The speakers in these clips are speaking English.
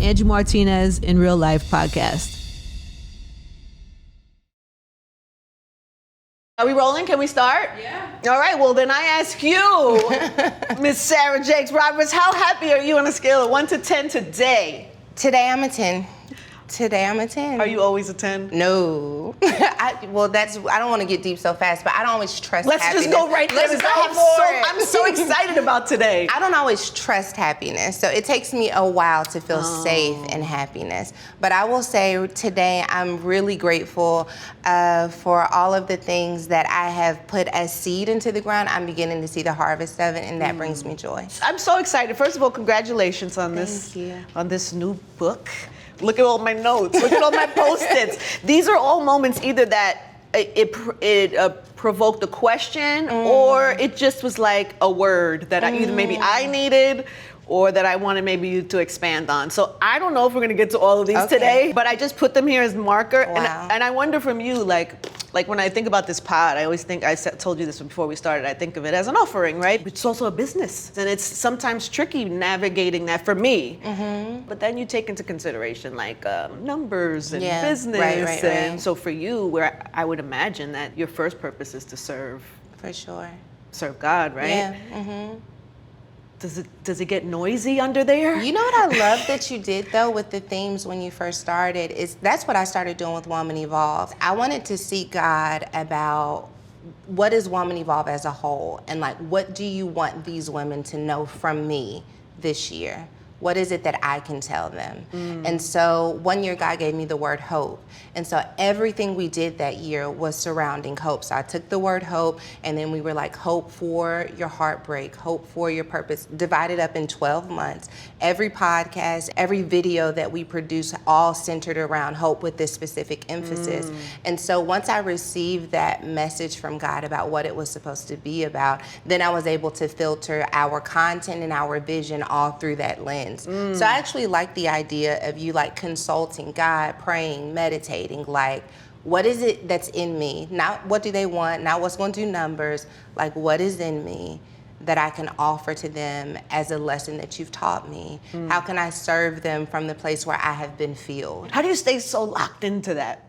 Angie Martinez in Real Life podcast. Are we rolling? Can we start? Yeah. All right, well then I ask you, Miss Sarah Jakes Roberts, how happy are you on a scale of 1 to 10 today? Today I'm a 10. Today I'm a 10. Are you always a 10? No. I don't want to get deep so fast, but I don't always trust Let's happiness. just go right there. Let's go for it. I'm so excited about today. I don't always trust happiness, so it takes me a while to feel safe in happiness. But I will say today I'm really grateful for all of the things that I have put as seed into the ground. I'm beginning to see the harvest of it, and that brings me joy. I'm so excited. First of all, congratulations on this new book. Look at all my notes. Look at all my Post-its. These are all moments either that it provoked a question or it just was like a word that either maybe I needed or that I wanted maybe you to expand on. So I don't know if we're gonna get to all of these today, but I just put them here as marker. Wow. And I wonder from you, like when I think about this pod, I always think, told you this before we started, I think of it as an offering, right? It's also a business. And it's sometimes tricky navigating that for me. Mm-hmm. But then you take into consideration like numbers and business. Right. So for you, where I would imagine that your first purpose is to serve. For sure. Serve God, right? Yeah. Mm-hmm. Does it get noisy under there? You know what I love that you did though with the themes when you first started is that's what I started doing with Woman Evolve. I wanted to seek God about what is Woman Evolve as a whole and like what do you want these women to know from me this year? What is it that I can tell them? And so one year God gave me the word hope. And so everything we did that year was surrounding hope. So I took the word hope and then we were like hope for your heartbreak, hope for your purpose, divided up in 12 months. Every podcast, every video that we produce all centered around hope with this specific emphasis. And so once I received that message from God about what it was supposed to be about, then I was able to filter our content and our vision all through that lens. So I actually like the idea of you like consulting God, praying, meditating, like what is it that's in me? Not what do they want, not what's going to do numbers, like what is in me that I can offer to them as a lesson that you've taught me? How can I serve them from the place where I have been filled? How do you stay so locked into that?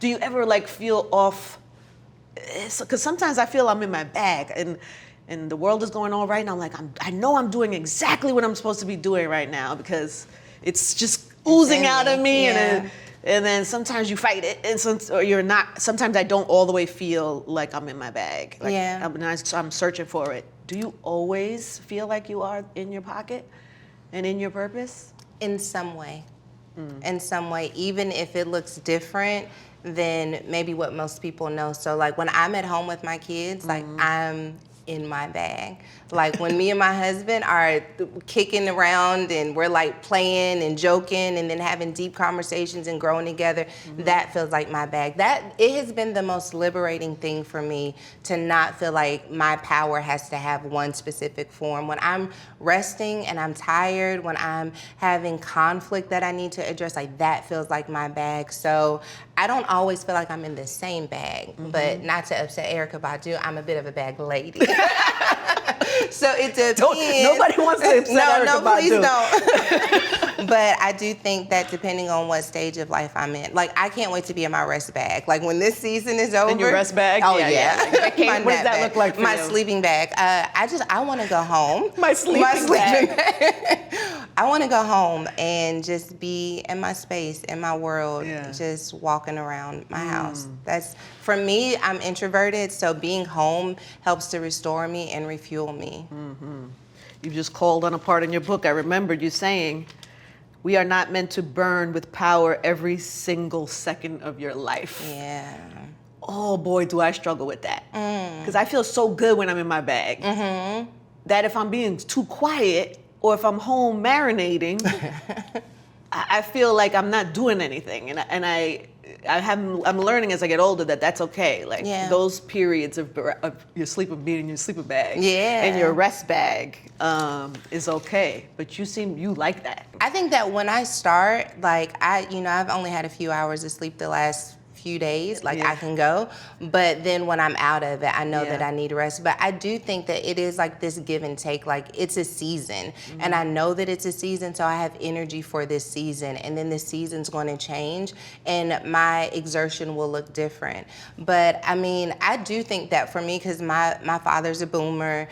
Do you ever like feel off? Because sometimes I feel I'm in my bag and the world is going on right now. I'm like, I know I'm doing exactly what I'm supposed to be doing right now because it's just oozing out of me. And then sometimes you fight it, or you're not. Sometimes I don't all the way feel like I'm in my bag. Like, I'm searching for it. Do you always feel like you are in your pocket and in your purpose? In some way. In some way, even if it looks different than maybe what most people know. So like when I'm at home with my kids, like I'm in my bag. Like when me and my husband are kicking around and we're like playing and joking and then having deep conversations and growing together, that feels like my bag. It has been the most liberating thing for me to not feel like my power has to have one specific form. When I'm resting and I'm tired, when I'm having conflict that I need to address, like that feels like my bag. So I don't always feel like I'm in the same bag, but not to upset Erica Badu, I'm a bit of a bag lady. So it depends. Nobody wants to upset Erica Badu. Please don't. But I do think that depending on what stage of life I'm in, like I can't wait to be in my rest bag. Like when this season is over. In your rest bag? Oh yeah. What does that look like for my you? Sleeping bag. I want to go home. My sleeping bag. I want to go home and just be in my space, in my world, just walking around my house. That's, for me, I'm introverted, so being home helps to restore me and refuel me. You just called on a part in your book. I remembered you saying, we are not meant to burn with power every single second of your life. Yeah. Oh boy, do I struggle with that. Because I feel so good when I'm in my bag. That if I'm being too quiet, or if I'm home marinating, I feel like I'm not doing anything, and I'm learning as I get older that that's okay. Like those periods of your being in your sleeping bag, and your rest bag is okay. But you like that. I think that when I start, like I've only had a few hours of sleep the last few days, like I can go. But then when I'm out of it, I know that I need rest. But I do think that it is like this give and take, like it's a season. And I know that it's a season, so I have energy for this season. And then this season's going to change and my exertion will look different. But I mean, I do think that for me, because my father's a boomer,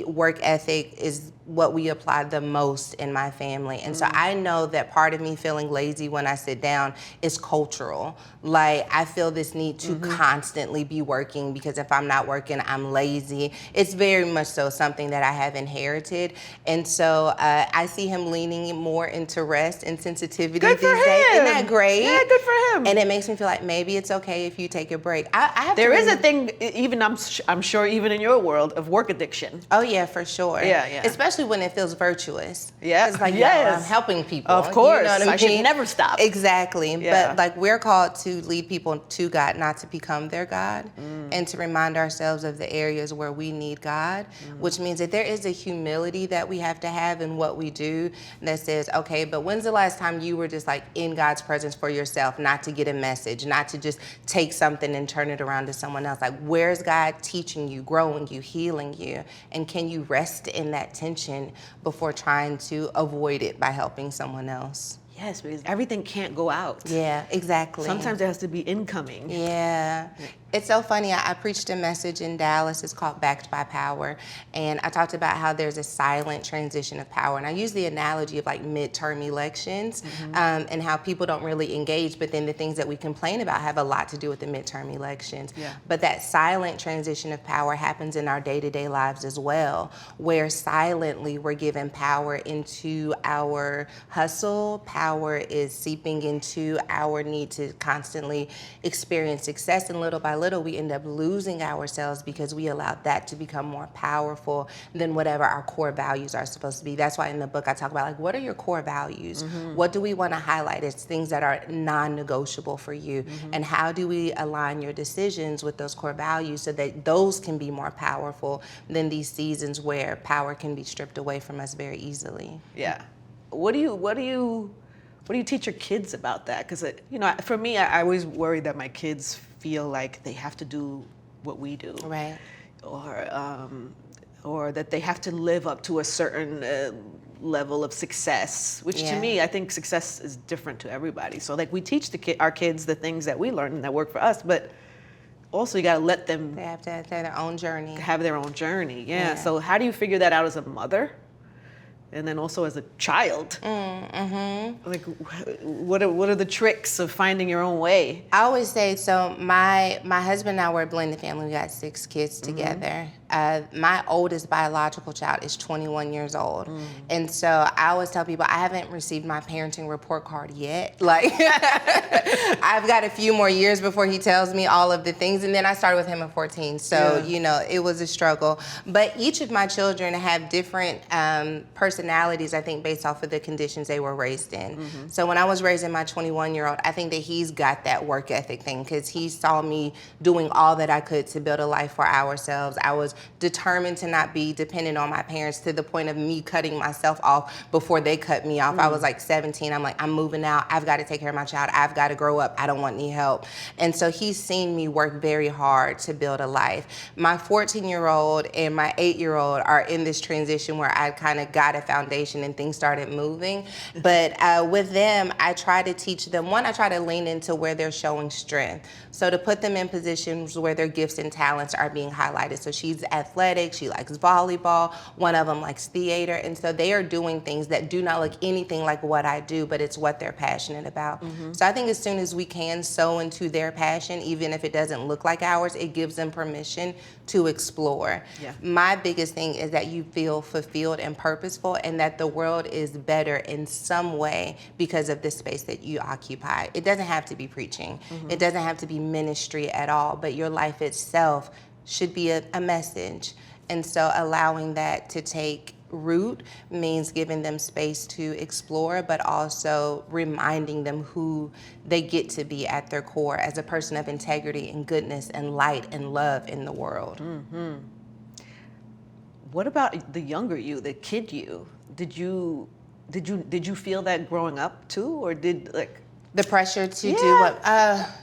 work ethic is what we apply the most in my family. And so I know that part of me feeling lazy when I sit down is cultural. Like I feel this need to constantly be working because if I'm not working, I'm lazy. It's very much so something that I have inherited. And so I see him leaning more into rest and sensitivity good these for days. him. Isn't that great? Yeah, good for him. And it makes me feel like maybe it's okay if you take a break. There is a thing, even I'm sure, even in your world, of work addiction. Oh yeah, for sure. Yeah. Especially when it feels virtuous. Yeah. It's like, yes. I'm helping people. Of course. You know what I mean? I should never stop. Exactly. Yeah. But like we're called to lead people to God, not to become their God, and to remind ourselves of the areas where we need God, which means that there is a humility that we have to have in what we do that says, okay, but when's the last time you were just like in God's presence for yourself, not to get a message, not to just take something and turn it around to someone else? Like, where's God teaching you, growing you, healing you? And can you rest in that tension before trying to avoid it by helping someone else? Yes, because everything can't go out. Yeah, exactly. Sometimes there has to be incoming. Yeah. It's so funny. I preached a message in Dallas. It's called Backed by Power. And I talked about how there's a silent transition of power. And I use the analogy of like midterm elections and how people don't really engage, but then the things that we complain about have a lot to do with the midterm elections. Yeah. But that silent transition of power happens in our day-to-day lives as well, where silently we're given power into our hustle. Power is seeping into our need to constantly experience success, and little by little we end up losing ourselves because we allowed that to become more powerful than whatever our core values are supposed to be. That's why in the book I talk about like, what are your core values? What do we want to highlight as things that are non-negotiable for you? And how do we align your decisions with those core values so that those can be more powerful than these seasons where power can be stripped away from us very easily? Yeah. What do you teach your kids about that? Because for me, I always worry that my kids feel like they have to do what we do, Right. or that they have to live up to a certain level of success. Which to me, I think success is different to everybody. So like we teach our kids the things that we learn and that work for us, but also you got to let them. They have to have their own journey. Have their own journey. Yeah. So how do you figure that out as a mother? And then also as a child, like what are the tricks of finding your own way? I always say, so my husband and I were a blended family. We got 6 kids together. My oldest biological child is 21 years old. And so I always tell people I haven't received my parenting report card yet. Like I've got a few more years before he tells me all of the things. And then I started with him at 14. So, it was a struggle. But each of my children have different personalities, I think, based off of the conditions they were raised in. So when I was raising my 21-year-old, I think that he's got that work ethic thing because he saw me doing all that I could to build a life for ourselves. I was determined to not be dependent on my parents to the point of me cutting myself off before they cut me off. I was like 17. I'm like, I'm moving out. I've got to take care of my child. I've got to grow up. I don't want any help. And so he's seen me work very hard to build a life. My 14-year-old and my 8-year-old are in this transition where I kind of got a foundation and things started moving. But with them, I try to teach them, I try to lean into where they're showing strength. So to put them in positions where their gifts and talents are being highlighted. So she's athletic, she likes volleyball, one of them likes theater, and so they are doing things that do not look anything like what I do, but it's what they're passionate about. So I think as soon as we can sow into their passion, even if it doesn't look like ours, it gives them permission to explore. My biggest thing is that you feel fulfilled and purposeful and that the world is better in some way because of the space that you occupy. It doesn't have to be preaching. It doesn't have to be ministry at all, but your life itself should be a message. And so allowing that to take root means giving them space to explore, but also reminding them who they get to be at their core as a person of integrity and goodness and light and love in the world. What about the younger you, the kid you? Did you feel that growing up too, or The pressure to do what?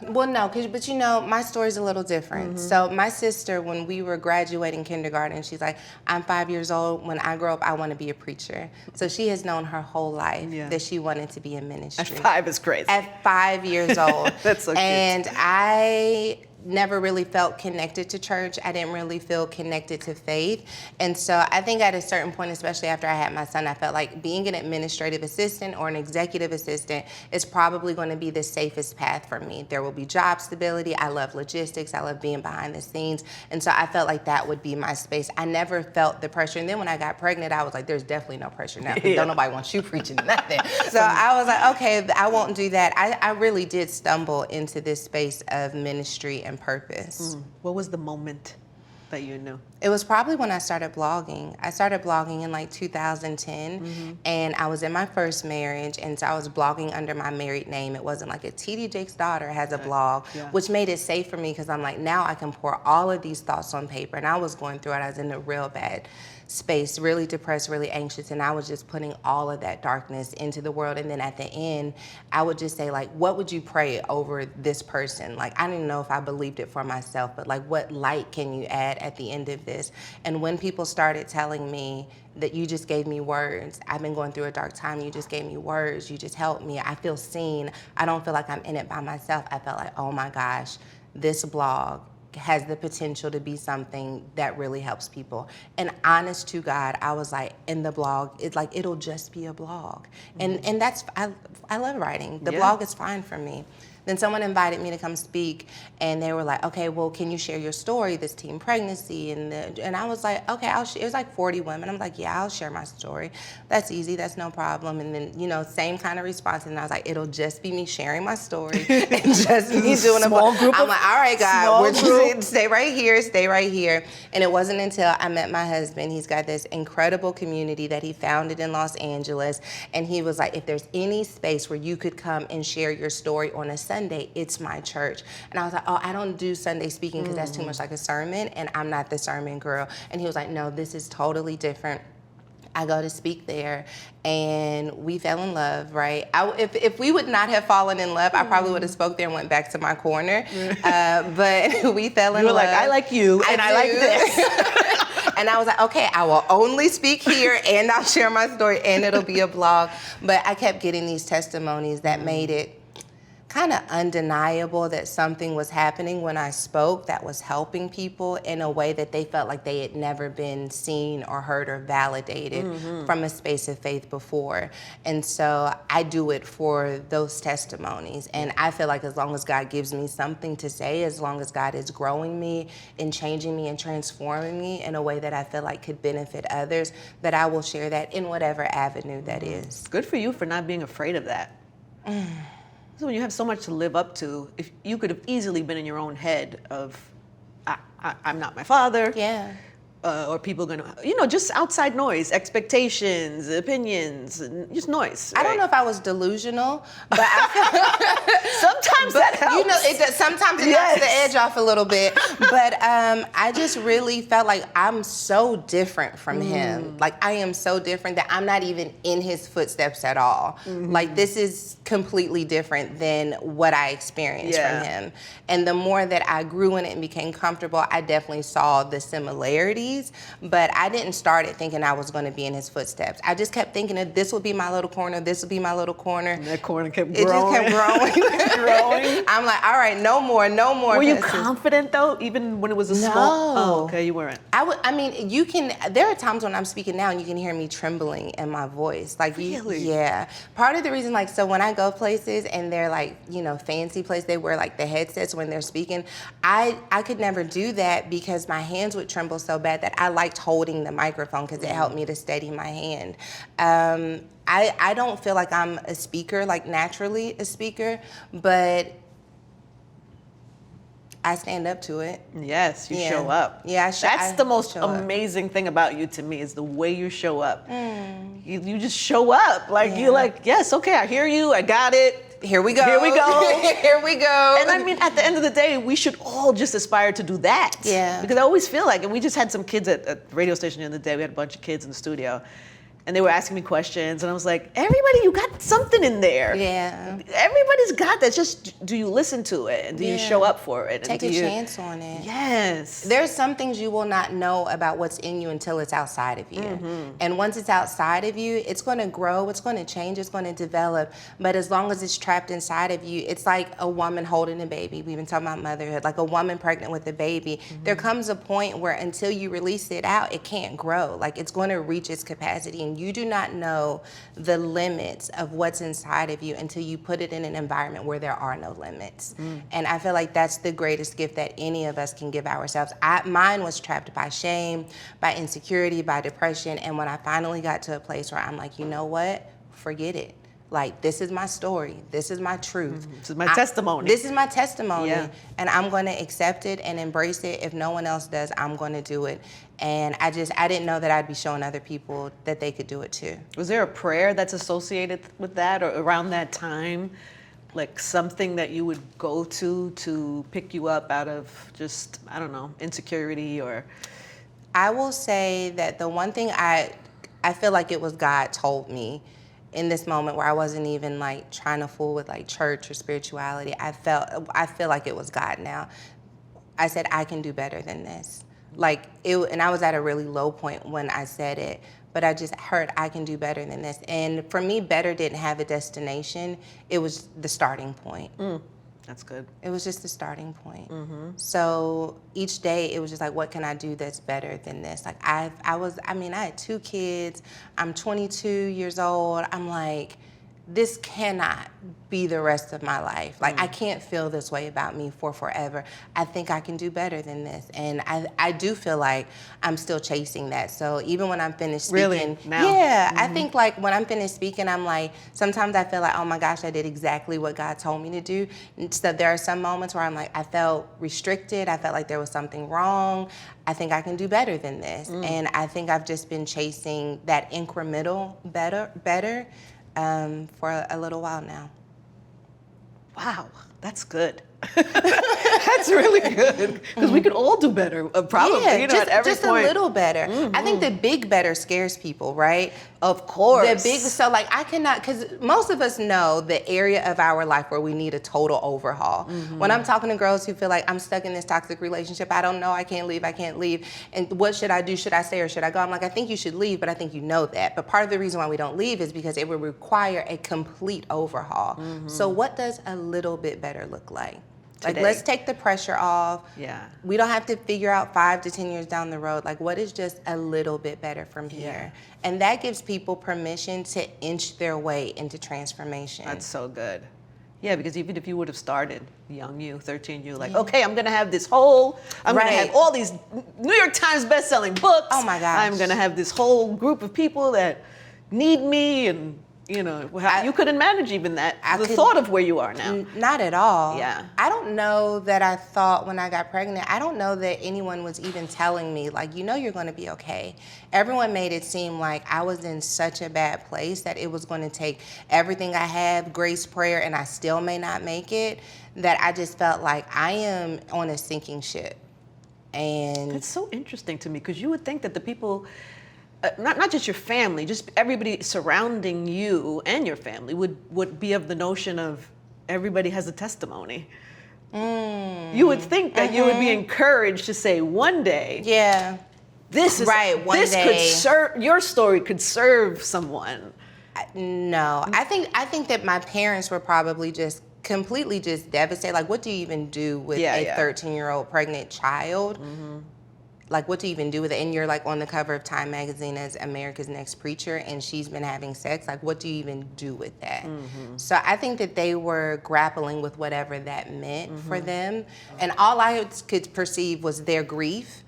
Well, no, but you know, my story's a little different. So my sister, when we were graduating kindergarten, she's like, I'm 5 years old. When I grow up, I want to be a preacher. So she has known her whole life that she wanted to be in ministry. At 5 is crazy. At 5 years old. That's so cute. And I never really felt connected to church. I didn't really feel connected to faith. And so I think at a certain point, especially after I had my son, I felt like being an administrative assistant or an executive assistant is probably going to be the safest path for me. There will be job stability. I love logistics. I love being behind the scenes. And so I felt like that would be my space. I never felt the pressure. And then when I got pregnant, I was like, there's definitely no pressure now. Don't nobody want you preaching nothing. So I was like, okay, I won't do that. I really did stumble into this space of ministry and purpose. What was the moment that you knew? It was probably when I started blogging. I started blogging in like 2010, and I was in my first marriage, and so I was blogging under my married name. It wasn't like a TD Jake's daughter has a blog, which made it safe for me because I'm like, now I can pour all of these thoughts on paper. And I was going through it. I was in a real bad space, really depressed, really anxious, and I was just putting all of that darkness into the world. And then at the end, I would just say, like, what would you pray over this person? Like, I didn't know if I believed it for myself, but like, what light can you add at the end of this? And when people started telling me that you just gave me words, I've been going through a dark time, you just gave me words, you just helped me, I feel seen, I don't feel like I'm in it by myself, I felt like, oh my gosh, this blog has the potential to be something that really helps people. And honest to God, I was like, in the blog, it's like, it'll just be a blog. And that's, I love writing. The blog is fine for me. Then someone invited me to come speak, and they were like, okay, well, can you share your story, this teen pregnancy? And I was like, okay, it was like 40 women. I'm like, yeah, I'll share my story. That's easy, that's no problem. And then, you know, same kind of response. And I was like, it'll just be me sharing my story and just me doing a small group. I'm like, all right, God, we're just stay right here, stay right here. And it wasn't until I met my husband. He's got this incredible community that he founded in Los Angeles. And he was like, if there's any space where you could come and share your story on a Sunday, it's my church. And I was like, oh, I don't do Sunday speaking because that's too much like a sermon, and I'm not the sermon girl. And he was like, no, this is totally different. I go to speak there, and we fell in love, right? If we would not have fallen in love, I probably would have spoke there and went back to my corner. But we fell in love. You were like, I like you, and I like this. And I was like, okay, I will only speak here, and I'll share my story, and it'll be a blog. But I kept getting these testimonies that made it kind of undeniable that something was happening when I spoke that was helping people in a way that they felt like they had never been seen or heard or validated from a space of faith before. And so I do it for those testimonies. And I feel like as long as God gives me something to say, as long as God is growing me and changing me and transforming me in a way that I feel like could benefit others, that I will share that in whatever avenue that is. Good for you for not being afraid of that. So when you have so much to live up to, if you could have easily been in your own head of, I'm not my father. Yeah. Or people gonna, just outside noise, expectations, opinions, and just noise. Right? I don't know if I was delusional, but sometimes that helps. Sometimes it knocks the edge off a little bit. But I just really felt like I'm so different from him. Like I am so different that I'm not even in his footsteps at all. Like this is completely different than what I experienced from him. And the more that I grew in it and became comfortable, I definitely saw the similarities. But I didn't start it thinking I was going to be in his footsteps. I just kept thinking that this would be my little corner, this would be my little corner. And that corner kept growing. It just kept growing. I'm like, all right, no more. Were you confident though, even when it was a small? Oh, okay, you weren't. There are times when I'm speaking now and you can hear me trembling in my voice. Like, really? Yeah. Part of the reason, so when I go places and they're fancy places, they wear the headsets when they're speaking. I could never do that because my hands would tremble so bad that I liked holding the microphone because it helped me to steady my hand. I don't feel like I'm a speaker, naturally a speaker, but I stand up to it. Yes, you show up. Yeah, That's the most amazing thing about you to me is the way you show up. You just show up. You're like, yes, okay, I hear you, I got it. Here we go. Here we go. Here we go. And I mean, at the end of the day, we should all just aspire to do that. Yeah. Because I always feel like, and we just had some kids at the radio station the other day, we had a bunch of kids in the studio, and they were asking me questions, and I was like, everybody, you got something in there. Yeah. Everybody's got that. Just, do you listen to it? And do you show up for it? Take a chance on it. Yes. There's some things you will not know about what's in you until it's outside of you. And once it's outside of you, it's going to grow, it's going to change, it's going to develop. But as long as it's trapped inside of you, it's like a woman holding a baby. We've been talking about motherhood, like a woman pregnant with a baby. There comes a point where until you release it out, it can't grow. Like, it's going to reach its capacity. And you do not know the limits of what's inside of you until you put it in an environment where there are no limits. And I feel like that's the greatest gift that any of us can give ourselves. Mine was trapped by shame, by insecurity, by depression. And when I finally got to a place where I'm like, you know what? Forget it. Like, this is my story. This is my truth. This is my testimony. This is my testimony. Yeah. And I'm going to accept it and embrace it. If no one else does, I'm going to do it. And I didn't know that I'd be showing other people that they could do it too. Was there a prayer that's associated with that, or around that time? Like something that you would go to pick you up out of just, I don't know, insecurity or? I will say that the one thing I feel like it was God told me in this moment where I wasn't even like trying to fool with like church or spirituality. I feel like it was God now. I said, I can do better than this. Like and I was at a really low point when I said it, but I just heard I can do better than this. And for me, better didn't have a destination. It was the starting point. That's good. It was just the starting point. So each day it was just like, what can I do that's better than this? Like I had 2 kids. I'm 22 years old. I'm like, this cannot be the rest of my life. Like, I can't feel this way about me for forever. I think I can do better than this. And I do feel like I'm still chasing that. So even when I'm finished speaking. Really? Now? Yeah, I think like when I'm finished speaking, I'm like, sometimes I feel like, oh my gosh, I did exactly what God told me to do. And so there are some moments where I'm like, I felt restricted. I felt like there was something wrong. I think I can do better than this. And I think I've just been chasing that incremental better for a little while now. Wow, that's good. That's really good, because we could all do better, probably. Yeah, at every just point. a little better. I think the big better scares people, right? Of course. So like I cannot, because most of us know the area of our life where we need a total overhaul. When I'm talking to girls who feel like I'm stuck in this toxic relationship, I don't know, I can't leave, and what should I do? Should I stay or should I go? I'm like, I think you should leave, but I think you know that. But part of the reason why we don't leave is because it would require a complete overhaul. So what does a little bit better look like? Like, let's take the pressure off. Yeah. We don't have to figure out 5 to 10 years down the road. Like, what is just a little bit better from here? And that gives people permission to inch their way into transformation. That's so good. Yeah, because even if you would have started young, 13, you're like, okay, I'm gonna have this whole, I'm gonna have all these New York Times best-selling books. Oh my gosh. I'm gonna have this whole group of people that need me, and you couldn't manage even that. Thought of where you are now. Not at all. Yeah. I don't know that I thought when I got pregnant, I don't know that anyone was even telling me, like, you're going to be okay. Everyone made it seem like I was in such a bad place that it was going to take everything I have, grace, prayer, and I still may not make it, that I just felt like I am on a sinking ship. And it's so interesting to me, because you would think that the people, not just your family, just everybody surrounding you and your family would be of the notion of everybody has a testimony. You would think that you would be encouraged to say one day, this is right. One day could serve, your story could serve someone. No, I think that my parents were probably just completely just devastated. Like, what do you even do with a 13-year-old pregnant child? Like, what do you even do with it? And you're like on the cover of Time magazine as America's Next Preacher, and she's been having sex. Like, what do you even do with that? So I think that they were grappling with whatever that meant for them. And all I could perceive was their grief.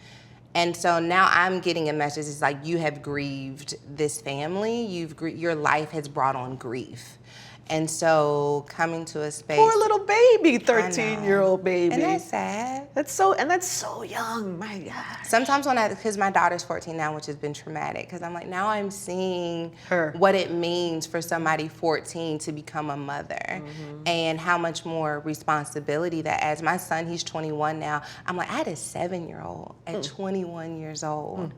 And so now I'm getting a message. It's like, you have grieved this family. Your life has brought on grief. And so coming to a space. Poor little baby, 13-year-old baby. And that's sad. That's so young, my God. Sometimes because my daughter's 14 now, which has been traumatic, because I'm like, now I'm seeing her, what it means for somebody 14 to become a mother, and how much more responsibility that adds. My son, he's 21 now. I'm like, I had a 7-year-old at 21 years old.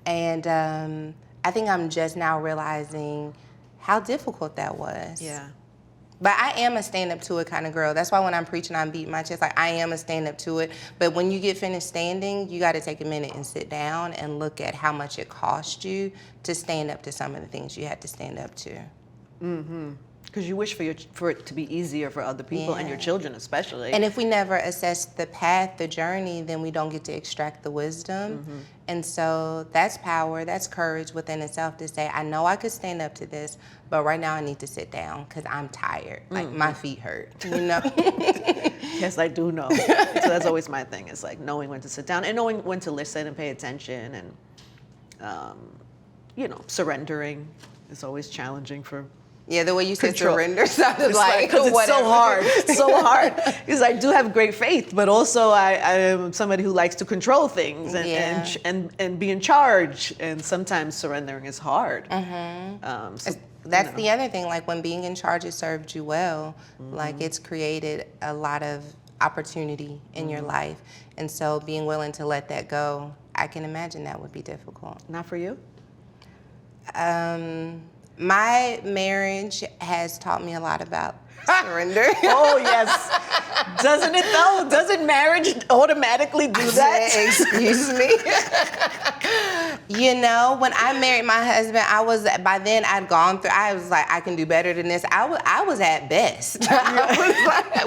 And I think I'm just now realizing how difficult that was. Yeah. But I am a stand up to it kind of girl. That's why when I'm preaching, I'm beating my chest. Like, I am a stand up to it. But when you get finished standing, you got to take a minute and sit down and look at how much it cost you to stand up to some of the things you had to stand up to. Because you wish for it to be easier for other people and your children especially. And if we never assess the path, the journey, then we don't get to extract the wisdom. And so that's power, that's courage within itself to say, I know I could stand up to this, but right now I need to sit down because I'm tired. Like, my feet hurt, you know? Yes, I do know. So that's always my thing. It's like knowing when to sit down and knowing when to listen and pay attention, and, surrendering is always challenging for Yeah, the way you said control. surrender sounded It's like because it's whatever. so hard. It's so hard. Because I do have great faith, but also I am somebody who likes to control things and be in charge. And sometimes surrendering is hard. That's the other thing. Like, when being in charge has served you well, like, it's created a lot of opportunity in your life. And so being willing to let that go, I can imagine that would be difficult. Not for you? My marriage has taught me a lot about surrender. Oh, yes. Doesn't it, though? Doesn't marriage automatically do that? Excuse me. You know, when I married my husband, by then I was like, I can do better than this. I was at best.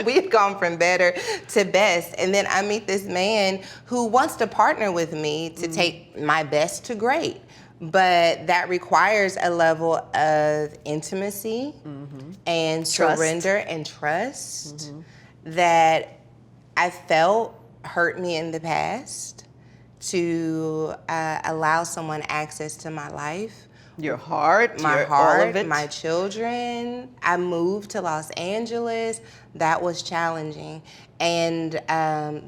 We'd gone from better to best. And then I meet this man who wants to partner with me to take my best to great. But that requires a level of intimacy and Trust. surrender and trust that I felt hurt me in the past, to allow someone access to my life. Your heart, My all heart, of it. my children. I moved to Los Angeles. That was challenging. And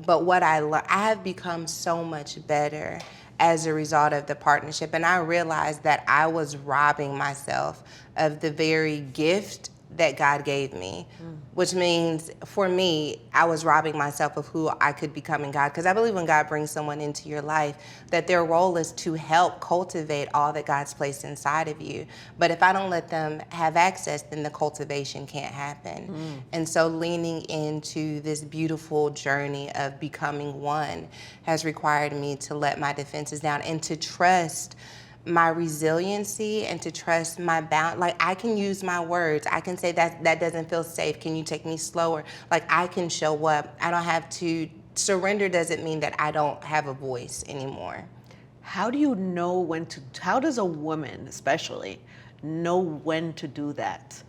but what I learned, I have become so much better as a result of the partnership. And I realized that I was robbing myself of the very gift that God gave me, which means for me, I was robbing myself of who I could become in God. Because I believe when God brings someone into your life, that their role is to help cultivate all that God's placed inside of you. But if I don't let them have access, then the cultivation can't happen. And so leaning into this beautiful journey of becoming one has required me to let my defenses down and to trust my resiliency and to trust my bound. Like, I can use my words. I can say that doesn't feel safe. Can you take me slower? Like, I can show up. I don't have to. Surrender doesn't mean that I don't have a voice anymore. How do you know when to, how does a woman especially know when to do that?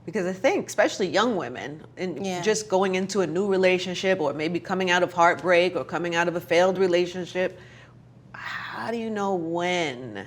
Because I think, especially young women, and just going into a new relationship or maybe coming out of heartbreak or coming out of a failed relationship, how do you know when?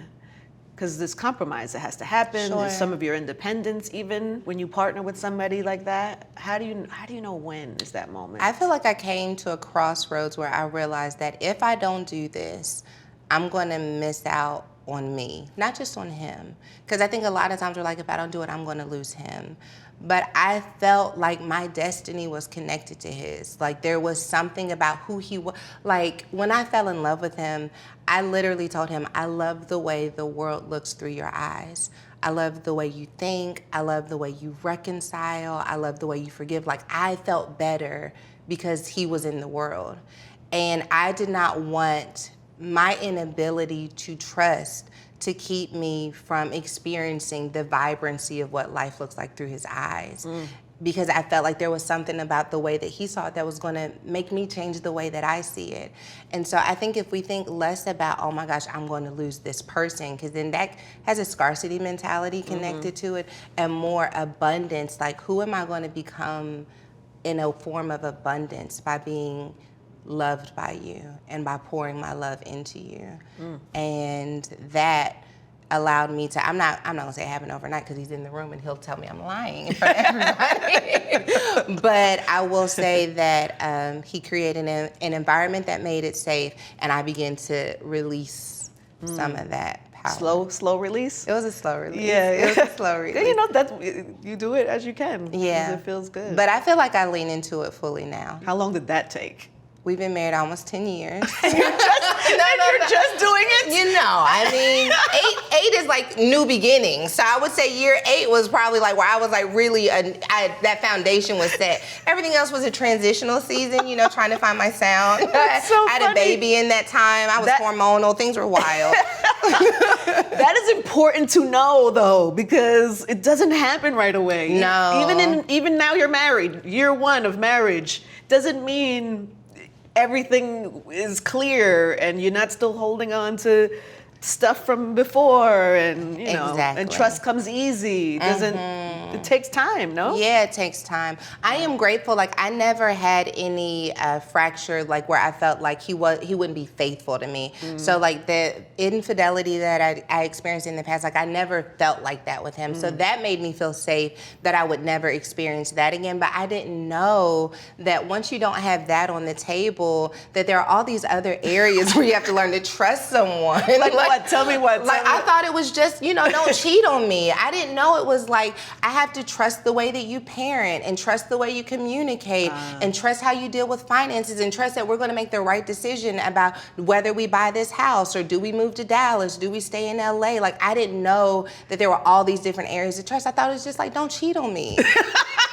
Because there's compromise that has to happen. Sure. There's some of your independence, even when you partner with somebody like that. How do you know when is that moment? I feel like I came to a crossroads where I realized that if I don't do this, I'm going to miss out on me, not just on him. Because I think a lot of times we're like, if I don't do it, I'm going to lose him. But I felt like my destiny was connected to his. Like, there was something about who he was. Like, when I fell in love with him, I literally told him, I love the way the world looks through your eyes. I love the way you think. I love the way you reconcile. I love the way you forgive. Like, I felt better because he was in the world. And I did not want my inability to trust to keep me from experiencing the vibrancy of what life looks like through his eyes. Because I felt like there was something about the way that he saw it that was going to make me change the way that I see it. And so I think if we think less about, oh my gosh, I'm going to lose this person, because then that has a scarcity mentality connected to it, and more abundance, like, who am I going to become in a form of abundance by being loved by you and by pouring my love into you. And that allowed me to, I'm not gonna say it happened overnight, because he's in the room and he'll tell me I'm lying in front of everybody. But I will say that he created an environment that made it safe, and I began to release some of that power. Slow release? It was a slow release. Yeah. It was a slow release. You know, you do it as you can. Yeah. It feels good. But I feel like I lean into it fully now. How long did that take? We've been married almost 10 years. You're just doing it? You know, I mean, eight is like new beginnings. So I would say year 8 was probably like where I was like really, that foundation was set. Everything else was a transitional season, you know, trying to find my sound. That's so I had funny. a baby in that time. I was hormonal. Things were wild. That is important to know, though, because it doesn't happen right away. No. Even now you're married. Year 1 of marriage doesn't mean everything is clear and you're not still holding on to stuff from before, and you know, and trust comes easy. It takes time, no? Yeah, it takes time. I am grateful. Like I never had any fracture, like where I felt like he wouldn't be faithful to me. So like the infidelity that I experienced in the past, like I never felt like that with him. So that made me feel safe that I would never experience that again. But I didn't know that once you don't have that on the table, that there are all these other areas where you have to learn to trust someone. Like what? Tell me what. I thought it was just, you know, don't cheat on me. I didn't know it was like, I have to trust the way that you parent and trust the way you communicate and trust how you deal with finances and trust that we're going to make the right decision about whether we buy this house or do we move to Dallas, do we stay in LA? Like, I didn't know that there were all these different areas of trust. I thought it was just like, don't cheat on me.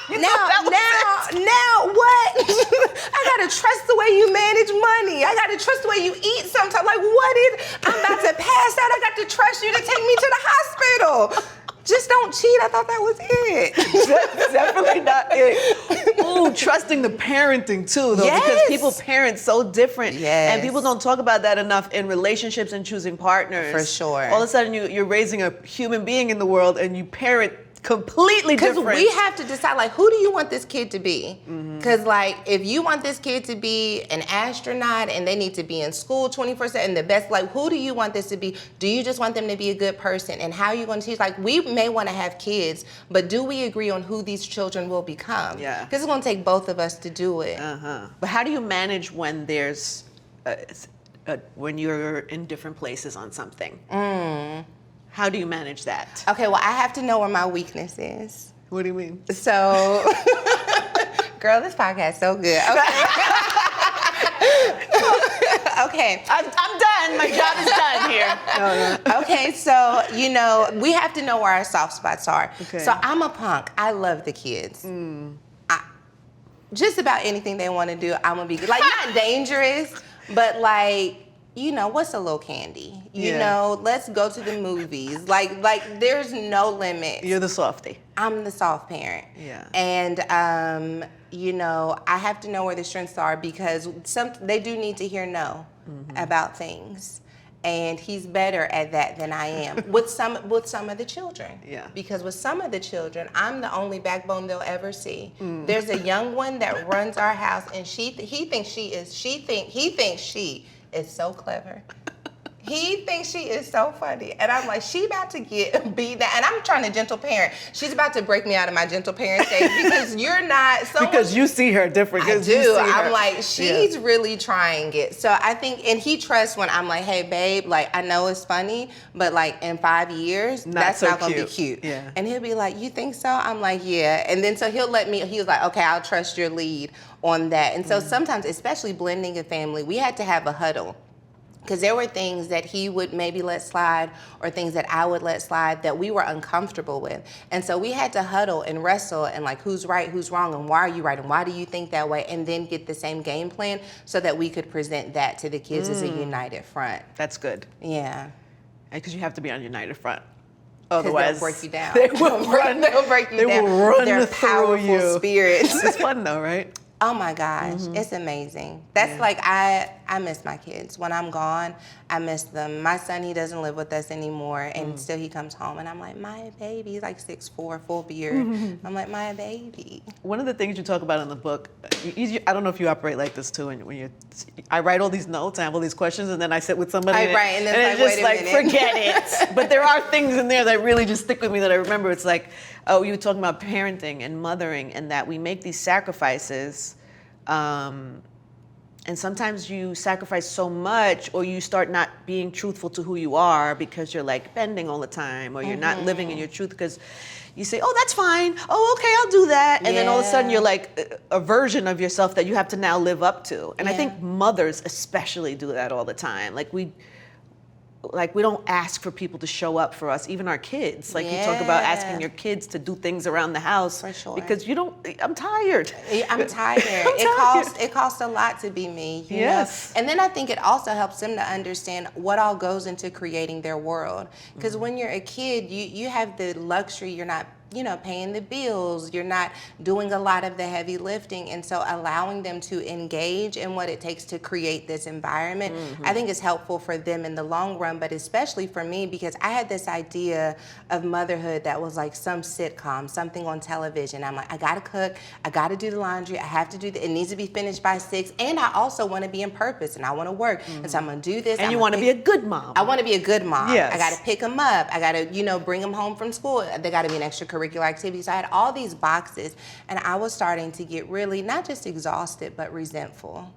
Now what? I gotta trust the way you manage money. I gotta trust the way you eat sometimes. Like, what is, I'm about to pass out. I got to trust you to take me to the hospital. Just don't cheat. I thought that was it. That's definitely not it. Ooh, trusting the parenting too, though, because people parent so different. Yes. And people don't talk about that enough in relationships and choosing partners. For sure. All of a sudden, you're raising a human being in the world and you parent completely different. Because we have to decide, like, who do you want this kid to be? Because, like, if you want this kid to be an astronaut and they need to be in school 24/7 and the best, like, who do you want this to be? Do you just want them to be a good person? And how are you going to teach? Like, we may want to have kids, but do we agree on who these children will become? Yeah. Because it's going to take both of us to do it. But how do you manage when there's, when you're in different places on something? How do you manage that? Okay, well, I have to know where my weakness is. What do you mean? So, girl, this podcast is so good. Okay. I'm done. My job is done here. No. Okay, so, you know, we have to know where our soft spots are. Okay. So I'm a punk. I love the kids. Just about anything they want to do, I'm going to be, like, not dangerous, but, like, you know, what's a little candy? You know, let's go to the movies. Like there's no limit. You're the softie. I'm the soft parent. Yeah. And, you know, I have to know where the strengths are because they do need to hear no about things. And he's better at that than I am with some of the children. Yeah. Because with some of the children, I'm the only backbone they'll ever see. There's a young one that runs our house, and he thinks she is so clever. He thinks she is so funny. And I'm like, she about to get beat down. And I'm trying to gentle parent. She's about to break me out of my gentle parent stage because you're not. Because you see her different. I do. I'm like, she's really trying it. So I think, and he trusts when I'm like, hey, babe, like, I know it's funny, but like in 5 years, that's not going to be cute. Yeah. And he'll be like, you think so? I'm like, yeah. And then so he was like, okay, I'll trust your lead on that. And so sometimes, especially blending a family, we had to have a huddle. Because there were things that he would maybe let slide or things that I would let slide that we were uncomfortable with. And so we had to huddle and wrestle and like, who's right, who's wrong, and why are you right, and why do you think that way? And then get the same game plan so that we could present that to the kids as a united front. That's good. Yeah. Because you have to be on united front. Otherwise, they'll break you down. They will run. They'll break you down. They will run They're through powerful you. spirits. It's fun though, right? Oh my gosh, it's amazing. That's like, I miss my kids. When I'm gone, I miss them. My son, he doesn't live with us anymore, and still he comes home, and I'm like, my baby. He's like 6'4", full beard. I'm like, my baby. One of the things you talk about in the book, I don't know if you operate like this too, I write all these notes, I have all these questions, and then I sit with somebody, and then it's just like, forget it. But there are things in there that really just stick with me that I remember. It's like, oh, you were talking about parenting and mothering, and that we make these sacrifices And sometimes you sacrifice so much, or you start not being truthful to who you are because you're like bending all the time, or you're not living in your truth because you say, oh, that's fine. Oh, okay, I'll do that. And then all of a sudden you're like a version of yourself that you have to now live up to. And I think mothers especially do that all the time. Like we don't ask for people to show up for us, even our kids. Like you talk about asking your kids to do things around the house. For sure. Because I'm tired. I'm tired. It costs a lot to be me. You know? And then I think it also helps them to understand what all goes into creating their world. Because when you're a kid, you have the luxury, you're not paying the bills, you're not doing a lot of the heavy lifting. And so allowing them to engage in what it takes to create this environment, I think is helpful for them in the long run, but especially for me, because I had this idea of motherhood that was like some sitcom, something on television. I'm like, I gotta cook, I gotta do the laundry, I have to do it needs to be finished by 6, and I also wanna be in purpose and I wanna work. And so I'm gonna do this. And you wanna be a good mom. I wanna be a good mom. Yes. I gotta pick them up, I gotta, bring them home from school. They gotta be an extracurricular activities. I had all these boxes, and I was starting to get really not just exhausted, but resentful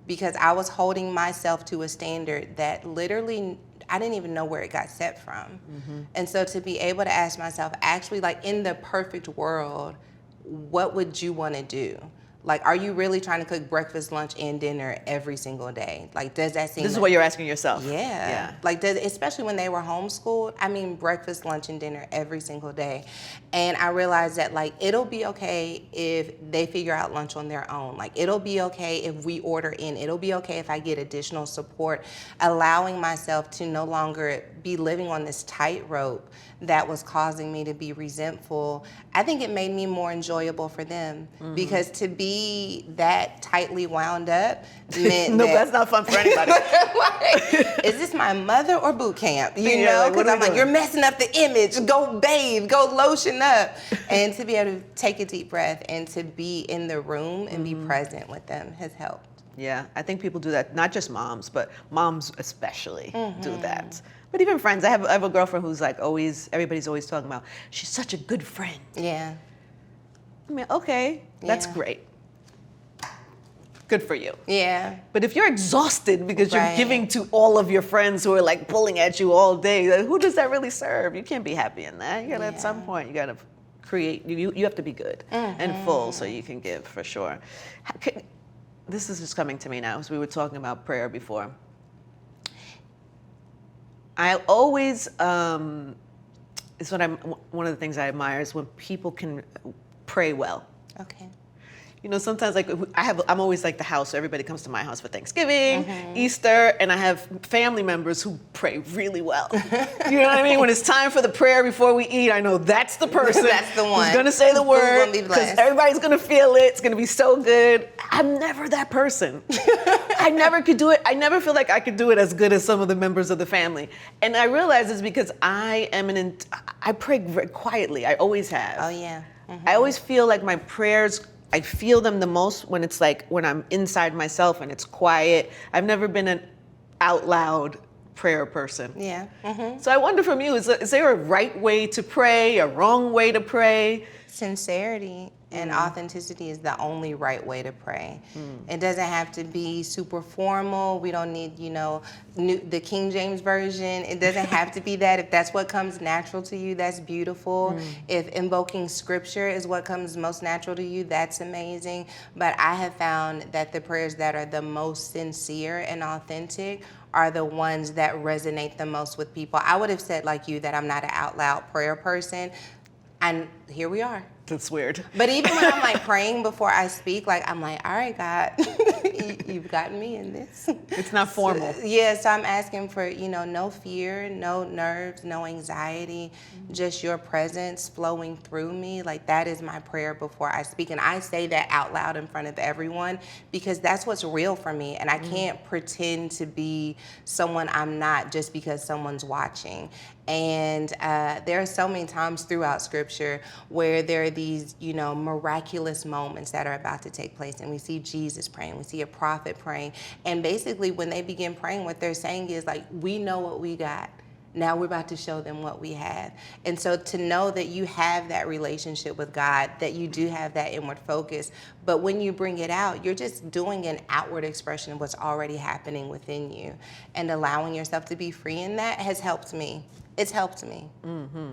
because I was holding myself to a standard that literally I didn't even know where it got set from. And so to be able to ask myself, actually, like in the perfect world, what would you want to do? Like, are you really trying to cook breakfast, lunch, and dinner every single day? Like, does that seem... This is what you're asking yourself. Yeah. Like, especially when they were homeschooled, I mean, breakfast, lunch, and dinner every single day. And I realized that, like, it'll be okay if they figure out lunch on their own. Like, it'll be okay if we order in. It'll be okay if I get additional support. Allowing myself to no longer be living on this tightrope that was causing me to be resentful, I think it made me more enjoyable for them. Because to be that tightly wound up meant no, that's not fun for anybody. Like, is this my mother or boot camp? You know, because I'm like, you're messing up the image. Go bathe, go lotion up. And to be able to take a deep breath and to be in the room and be present with them has helped. Yeah, I think people do that, not just moms, but moms especially do that. But even friends, I have a girlfriend who's like everybody's always talking about, she's such a good friend. Yeah. I mean, okay, that's great. Good for you. Yeah. But if you're exhausted because you're giving to all of your friends who are like pulling at you all day, like, who does that really serve? You can't be happy in that. You gotta, at some point, you gotta create, you have to be good and full so you can give, for sure. This is just coming to me now, as we were talking about prayer before. I always, one of the things I admire is when people can pray well. Okay. You know, sometimes like I'm always like the house, so everybody comes to my house for Thanksgiving, Easter, and I have family members who pray really well. You know what I mean? When it's time for the prayer before we eat, I know that's the person that's the one who's gonna say the word, because everybody's gonna feel it. It's gonna be so good. I'm never that person. I never could do it. I never feel like I could do it as good as some of the members of the family. And I realize it's because I pray very quietly. I always have. Oh yeah. I always feel like my prayers, I feel them the most when it's like when I'm inside myself and it's quiet. I've never been an out loud prayer person. Yeah. So I wonder from you, is there a right way to pray, a wrong way to pray? Sincerity and authenticity is the only right way to pray. It doesn't have to be super formal. We don't need, the King James Version. It doesn't have to be that. If that's what comes natural to you, that's beautiful. If invoking scripture is what comes most natural to you, that's amazing. But I have found that the prayers that are the most sincere and authentic are the ones that resonate the most with people. I would have said, like you, that I'm not an out loud prayer person. And here we are. That's weird. But even when I'm like praying before I speak, like I'm like, all right, God, you've gotten me in this. It's not formal. So I'm asking for, no fear, no nerves, no anxiety, just your presence flowing through me. Like that is my prayer before I speak. And I say that out loud in front of everyone because that's what's real for me. And I can't pretend to be someone I'm not just because someone's watching. And there are so many times throughout Scripture where there are these, miraculous moments that are about to take place. And we see Jesus praying, we see a prophet praying. And basically when they begin praying, what they're saying is like, we know what we got. Now we're about to show them what we have. And so to know that you have that relationship with God, that you do have that inward focus, but when you bring it out, you're just doing an outward expression of what's already happening within you. And allowing yourself to be free in that has helped me. It's helped me. Mm-hmm.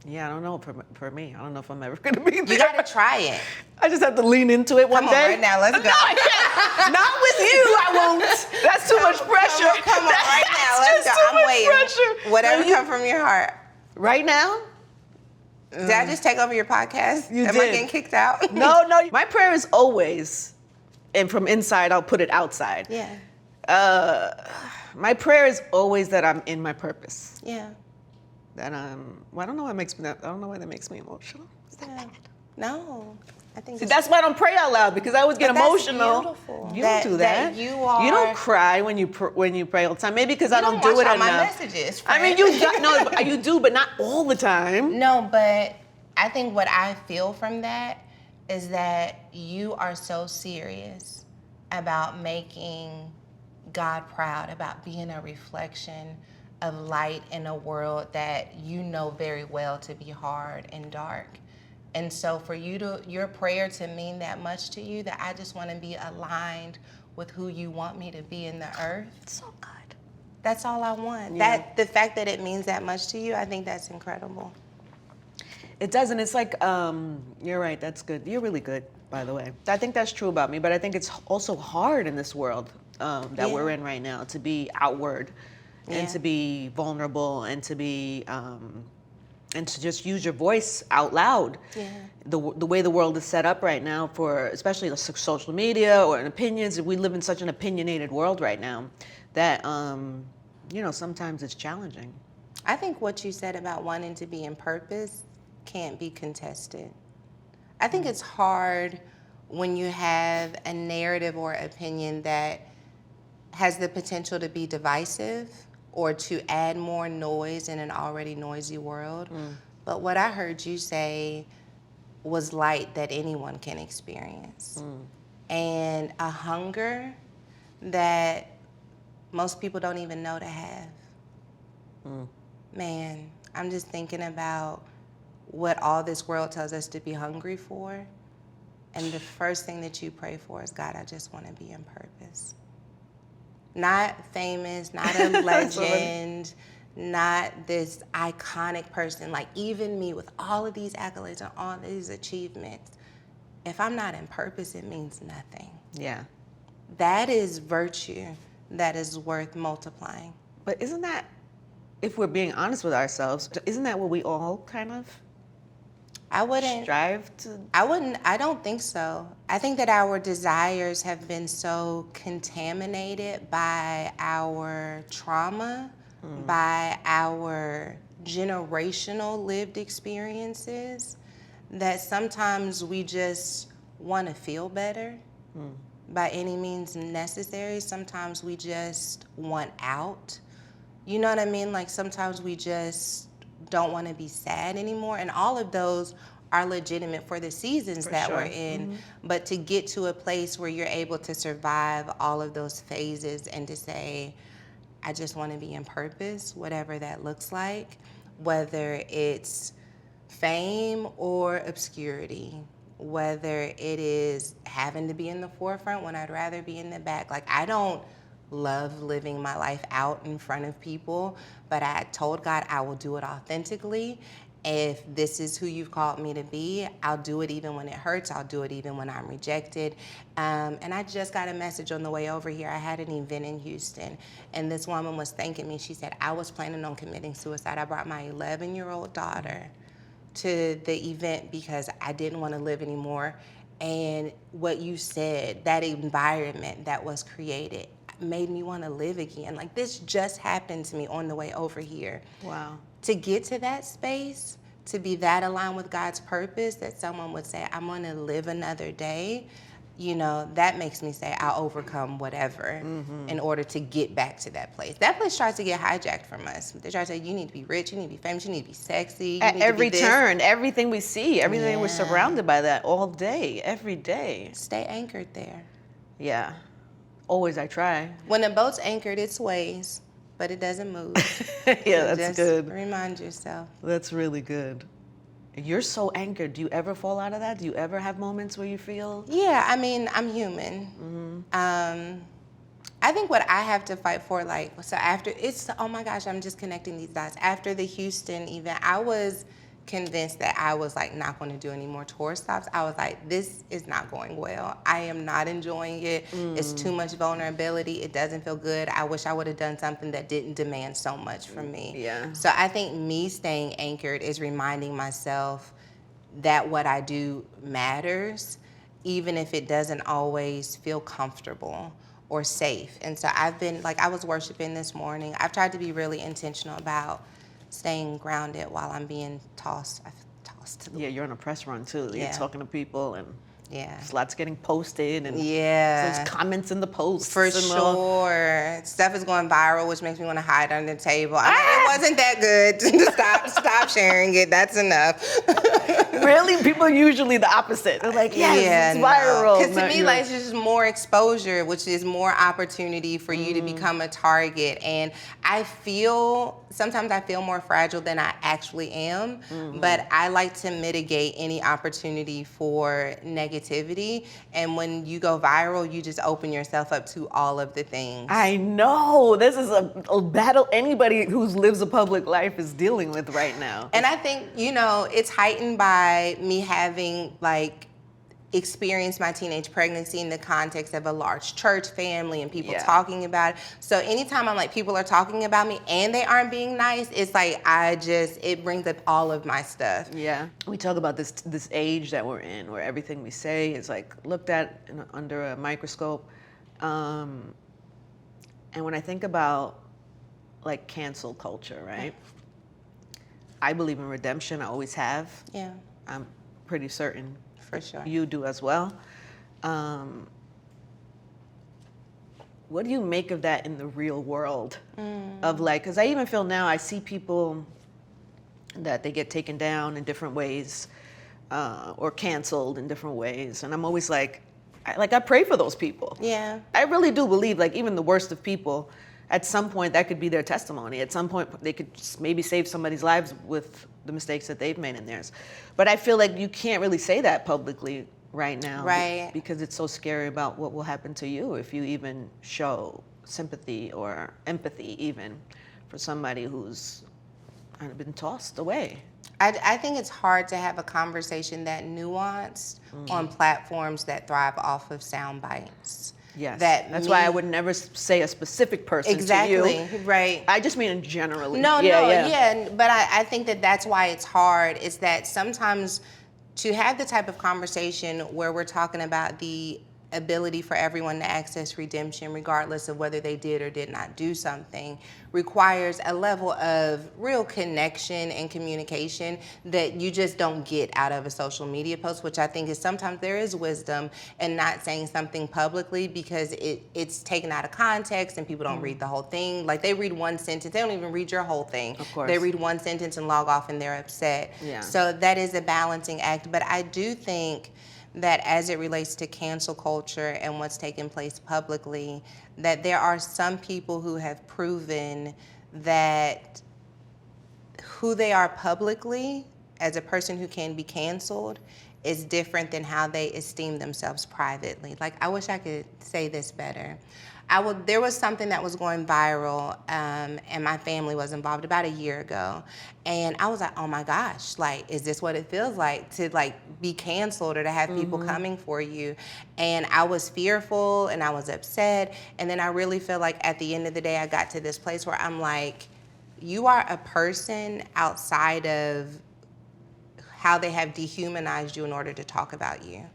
Yeah, I don't know for me. I don't know if I'm ever gonna be there. You gotta try it. I just have to lean into it one Come on, day. right now, let's go. No, I can't. Not with you, I won't. That's too much pressure. Come on, right now, let's go. I'm waiting. Pressure. Whatever comes from your heart. Right now? Did I just take over your podcast? You Am did. I getting kicked out? No. My prayer is always, and from inside, I'll put it outside. Yeah. My prayer is always that I'm in my purpose. Yeah. That well, I don't know why that makes me emotional. Is that bad? No. I think See, that's why I don't pray out loud, because I always get emotional. Beautiful. You don't do that. You don't cry when you pray all the time. Maybe because I don't do it enough. My messages, I mean, you do, but not all the time. No, but I think what I feel from that is that you are so serious about making God proud, about being a reflection of light in a world that you know very well to be hard and dark. And so for your prayer to mean that much to you, that I just want to be aligned with who you want me to be in the earth. So good. That's all I want. Yeah. The fact that it means that much to you, I think that's incredible. It does, and it's like, you're right, that's good. You're really good, by the way. I think that's true about me, but I think it's also hard in this world that we're in right now to be outward and to be vulnerable and to be, and to just use your voice out loud. Yeah. The way the world is set up right now for, especially the social media or opinions, we live in such an opinionated world right now that, sometimes it's challenging. I think what you said about wanting to be in purpose can't be contested. I think it's hard when you have a narrative or opinion that has the potential to be divisive or to add more noise in an already noisy world. But what I heard you say was light that anyone can experience. And a hunger that most people don't even know to have. Man, I'm just thinking about what all this world tells us to be hungry for. And the first thing that you pray for is, God, I just want to be in purpose. Not famous, not a legend, not this iconic person. Like even me with all of these accolades and all these achievements, if I'm not in purpose, it means nothing. Yeah. That is virtue that is worth multiplying. But isn't that, if we're being honest with ourselves, isn't that what we all kind of strive to? I don't think so. I think that our desires have been so contaminated by our trauma, by our generational lived experiences, that sometimes we just want to feel better by any means necessary. Sometimes we just want out. You know what I mean? Like sometimes we just don't want to be sad anymore. And all of those are legitimate for the seasons that we're in. But to get to a place where you're able to survive all of those phases and to say, I just want to be in purpose, whatever that looks like, whether it's fame or obscurity, whether it is having to be in the forefront when I'd rather be in the back. Like I don't love living my life out in front of people, but I told God I will do it authentically. If this is who you've called me to be, I'll do it even when it hurts. I'll do it even when I'm rejected. And I just got a message on the way over here. I had an event in Houston, and this woman was thanking me. She said, I was planning on committing suicide. I brought my 11-year-old daughter to the event because I didn't want to live anymore. And what you said, that environment that was created, made me want to live again. Like this just happened to me on the way over here. Wow. To get to that space, to be that aligned with God's purpose, that someone would say, I'm going to live another day, that makes me say I'll overcome whatever in order to get back to that place. That place tries to get hijacked from us. They try to say, you need to be rich, you need to be famous, you need to be sexy. At every turn, everything we see, everything we're surrounded by that all day, every day. Stay anchored there. Yeah. Always I try. When a boat's anchored, it sways. but it doesn't move. Yeah, So that's just good. remind yourself. That's really good. You're so anchored. Do you ever fall out of that? Do you ever have moments where you feel? Yeah, I mean, I'm human. I think what I have to fight for, like, so after it's, oh my gosh, I'm just connecting these dots. After the Houston event, I was convinced that I was like not going to do any more tour stops. I was like, this is not going well. I am not enjoying it. It's too much vulnerability. It doesn't feel good. I wish I would have done something that didn't demand so much from me. Yeah. So I think me staying anchored is reminding myself that what I do matters, even if it doesn't always feel comfortable or safe. And so I've been, like, I was worshiping this morning. I've tried to be really intentional about staying grounded while I'm being tossed to the Yeah, you're on a press run too. You're Yeah. talking to people, and Yeah. there's lots getting posted, and Yeah. there's comments in the posts. For and all. sure. Stuff is going viral, which makes me want to hide under the table. I'm like, it wasn't that good. Stop sharing it. That's enough. Really? People are usually the opposite. They're like, yes, it's viral. Because to Not me, you. like, it's just more exposure, which is more opportunity for you to become a target. And sometimes I feel more fragile than I actually am, but I like to mitigate any opportunity for negativity. And when you go viral, you just open yourself up to all of the things. I know. This is a battle anybody who lives a public life is dealing with right now. And I think, it's heightened by me having, like, experienced my teenage pregnancy in the context of a large church family and people talking about it. So anytime I'm like, people are talking about me and they aren't being nice, it's like, it brings up all of my stuff. Yeah. We talk about this age that we're in where everything we say is like looked at under a microscope. And when I think about like cancel culture, right? I believe in redemption. I always have. Yeah. I'm pretty certain For sure. you do as well. What do you make of that in the real world? Of like, because I even feel now I see people that they get taken down in different ways or canceled in different ways. And I'm always like I pray for those people. Yeah. I really do believe like even the worst of people, at some point that could be their testimony. At some point they could maybe save somebody's lives with the mistakes that they've made in theirs. But I feel like you can't really say that publicly right now. Right. Because it's so scary about what will happen to you if you even show sympathy or empathy even for somebody who's kind of been tossed away. I think it's hard to have a conversation that nuanced on platforms that thrive off of sound bites. Yes, that's why I would never say a specific person to you. Exactly, right. I just mean in generally. No, but I think that's why it's hard, is that sometimes to have the type of conversation where we're talking about the ability for everyone to access redemption regardless of whether they did or did not do something requires a level of real connection and communication that you just don't get out of a social media post, which I think is sometimes there is wisdom in not saying something publicly because it's taken out of context and people don't read the whole thing. Like they read one sentence, they don't even read your whole thing. Of course. They read one sentence and log off and they're upset. Yeah. So that is a balancing act. But I do think that as it relates to cancel culture and what's taking place publicly, that there are some people who have proven that who they are publicly as a person who can be canceled is different than how they esteem themselves privately. Like, I wish I could say this better. There was something that was going viral, and my family was involved about a year ago. And I was like, oh my gosh, like, is this what it feels like to like be canceled or to have people coming for you? And I was fearful and I was upset. And then I really feel like at the end of the day, I got to this place where I'm like, you are a person outside of how they have dehumanized you in order to talk about you.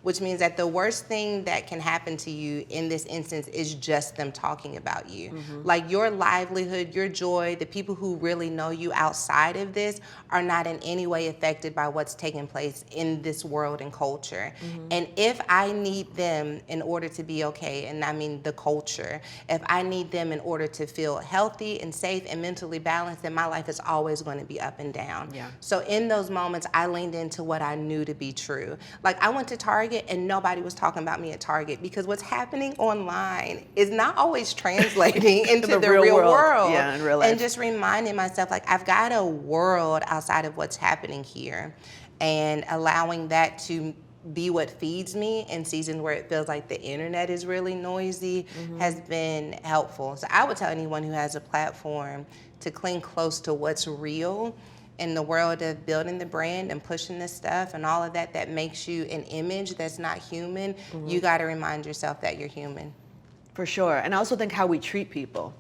Which means that the worst thing that can happen to you in this instance is just them talking about you. Like your livelihood, your joy, the people who really know you outside of this are not in any way affected by what's taking place in this world and culture. And if I need them in order to be okay, and I mean the culture, if I need them in order to feel healthy and safe and mentally balanced, then my life is always going to be up and down. Yeah. So in those moments, I leaned into what I knew to be true. Like I went to Target Target and nobody was talking about me at Target, because what's happening online is not always translating into the real world. Yeah, in real life. And just reminding myself, like, I've got a world outside of what's happening here, and allowing that to be what feeds me in seasons where it feels like the internet is really noisy has been helpful. So I would tell anyone who has a platform to cling close to what's real in the world of building the brand and pushing this stuff and all of that that makes you an image that's not human. You got to remind yourself that you're human. For sure. And I also think how we treat people.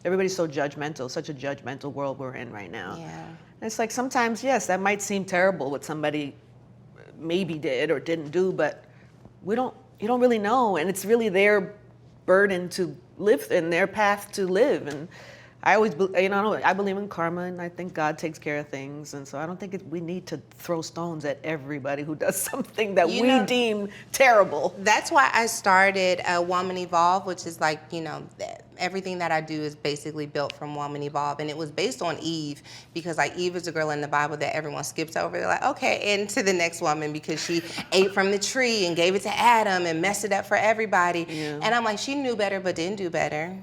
Everybody's so judgmental, such a judgmental world we're in right now. Yeah. And it's like sometimes, yes, that might seem terrible what somebody maybe did or didn't do, but you don't really know, and it's really their burden to live and their path to live. And I always, I believe in karma, and I think God takes care of things, and so I don't think we need to throw stones at everybody who does something that we deem terrible. That's why I started Woman Evolve, which is like, everything that I do is basically built from Woman Evolve, and it was based on Eve, because like Eve is a girl in the Bible that everyone skips over. They're like, okay, and to the next woman because she ate from the tree and gave it to Adam and messed it up for everybody. Yeah. And I'm like, she knew better but didn't do better,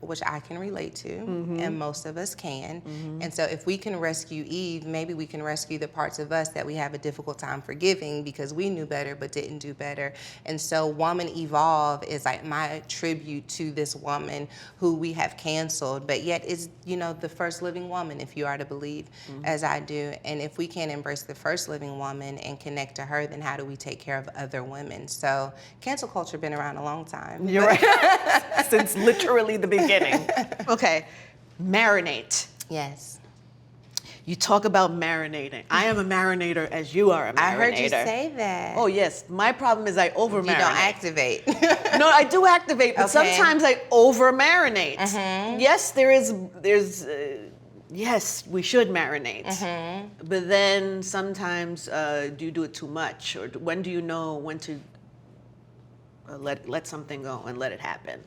which I can relate to, and most of us can. And so if we can rescue Eve, maybe we can rescue the parts of us that we have a difficult time forgiving because we knew better but didn't do better. And so Woman Evolve is like my tribute to this woman who we have canceled, but yet is, the first living woman, if you are to believe, as I do. And if we can't embrace the first living woman and connect to her, then how do we take care of other women? So cancel culture been around a long time. You're right. Since literally the beginning. Okay, marinate. Yes. You talk about marinating. I am a marinator as you are a marinator. I heard you say that. Oh yes, my problem is I over marinate. You don't activate. No, I do activate, but Okay. sometimes I over marinate. Yes, yes, we should marinate. But then sometimes do you do it too much, or when do you know when to let something go and let it happen?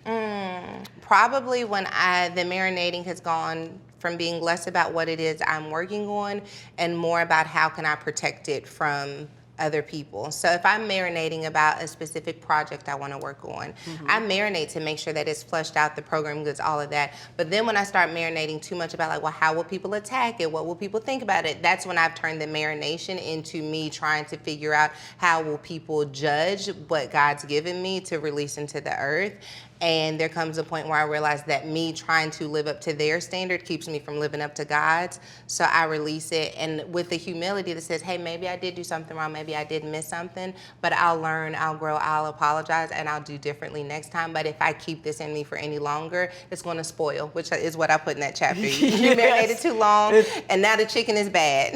Probably when the marinating has gone from being less about what it is I'm working on and more about how can I protect it from other people. So if I'm marinating about a specific project I want to work on, I marinate to make sure that it's fleshed out, the program goods, all of that. But then when I start marinating too much about like, well, how will people attack it? What will people think about it? That's when I've turned the marination into me trying to figure out how will people judge what God's given me to release into the earth. And there comes a point where I realize that me trying to live up to their standard keeps me from living up to God's. So I release it, and with the humility that says, hey, maybe I did do something wrong, maybe I did miss something, but I'll learn, I'll grow, I'll apologize, and I'll do differently next time. But if I keep this in me for any longer, it's going to spoil, which is what I put in that chapter. You marinated too long, and now the chicken is bad.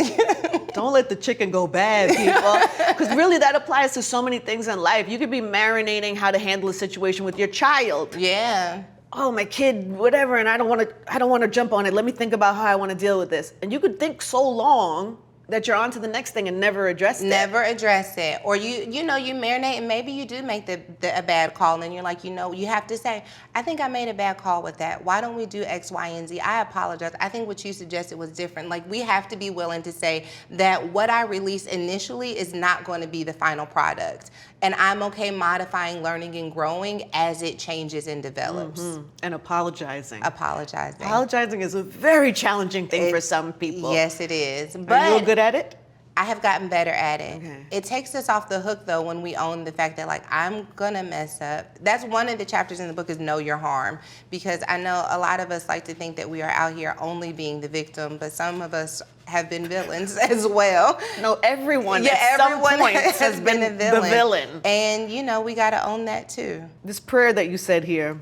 Don't let the chicken go bad, people. Because really that applies to so many things in life. You could be marinating how to handle a situation with your child. Yeah. Oh, my kid, whatever, and I don't want to jump on it. Let me think about how I want to deal with this. And you could think so long that you're on to the next thing and never address it. Never address it. Or you marinate, and maybe you do make a bad call, and you're like, you have to say, I think I made a bad call with that. Why don't we do X, Y, and Z? I apologize. I think what you suggested was different. Like, we have to be willing to say that what I release initially is not going to be the final product. And I'm okay modifying, learning, and growing as it changes and develops. And apologizing. Apologizing is a very challenging thing for some people. Yes, it is. But are you good at it? I have gotten better at it. Okay. It takes us off the hook, though, when we own the fact that, like, I'm gonna mess up. That's one of the chapters in the book, is know your harm. Because I know a lot of us like to think that we are out here only being the victim, but some of us have been villains as well. No, everyone everyone has been a the villain. And, we gotta own that, too. This prayer that you said here,